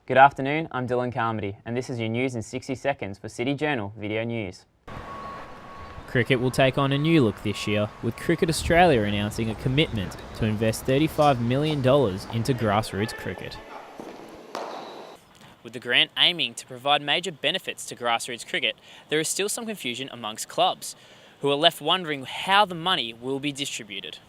Good afternoon, I'm Dylan Carmody, and this is your news in 60 seconds for City Journal Video News. Cricket will take on a new look this year, with Cricket Australia announcing a commitment to invest $35 million into grassroots cricket. With the grant aiming to provide major benefits to grassroots cricket, there is still some confusion amongst clubs, who are left wondering how the money will be distributed.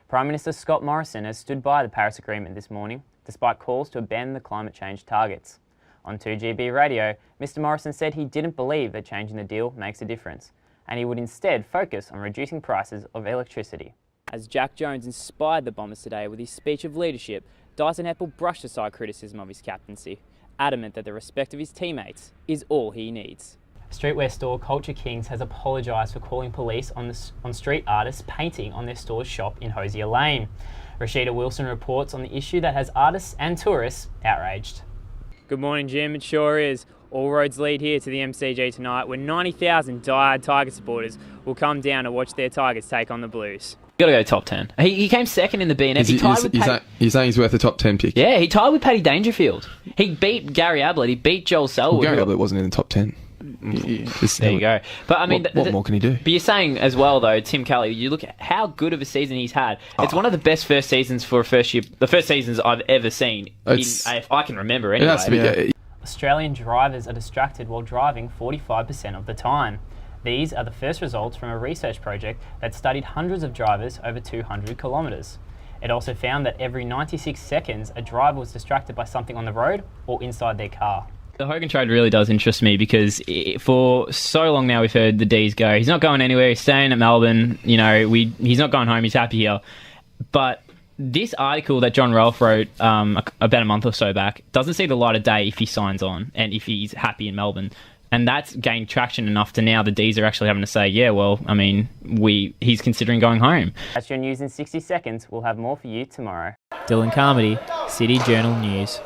Prime Minister Scott Morrison has stood by the Paris Agreement this morning, despite calls to abandon the climate change targets. On 2GB radio, Mr Morrison said he didn't believe that changing the deal makes a difference, and he would instead focus on reducing prices of electricity. As Jack Jones inspired the Bombers today with his speech of leadership, Dyson Heppell brushed aside criticism of his captaincy, adamant that the respect of his teammates is all he needs. Streetwear store Culture Kings has apologised for calling police on street artists painting on their store's shop in Hosier Lane. Rashida Wilson reports on the issue that has artists and tourists outraged. Good morning, Jim. It sure is. All roads lead here to the MCG tonight, where 90,000 diehard Tiger supporters will come down to watch their Tigers take on the Blues. Got to go top 10. He came second in the BNF. You're saying he's worth a top 10 pick? Yeah, he tied with Paddy Dangerfield. He beat Gary Ablett. He beat Joel Selwood. Well, Gary Ablett wasn't in the top 10. There you go. But I mean, what more can he do? But you're saying as well, though, Tim Kelly, you look at how good of a season he's had. It's one of the best first seasons for a first year. The first seasons I've ever seen, if I can remember anyway. It has to be. Yeah. Australian drivers are distracted while driving 45% of the time. These are the first results from a research project that studied hundreds of drivers over 200 kilometres. It also found that every 96 seconds, a driver was distracted by something on the road or inside their car. The Hogan trade really does interest me because for so long now we've heard the D's go, he's not going anywhere, he's staying at Melbourne, he's not going home, he's happy here. But this article that John Ralph wrote about a month or so back doesn't see the light of day if he signs on and if he's happy in Melbourne. And that's gained traction enough to now the D's are actually having to say, he's considering going home. That's your news in 60 seconds. We'll have more for you tomorrow. Dylan Carmody, City Journal News.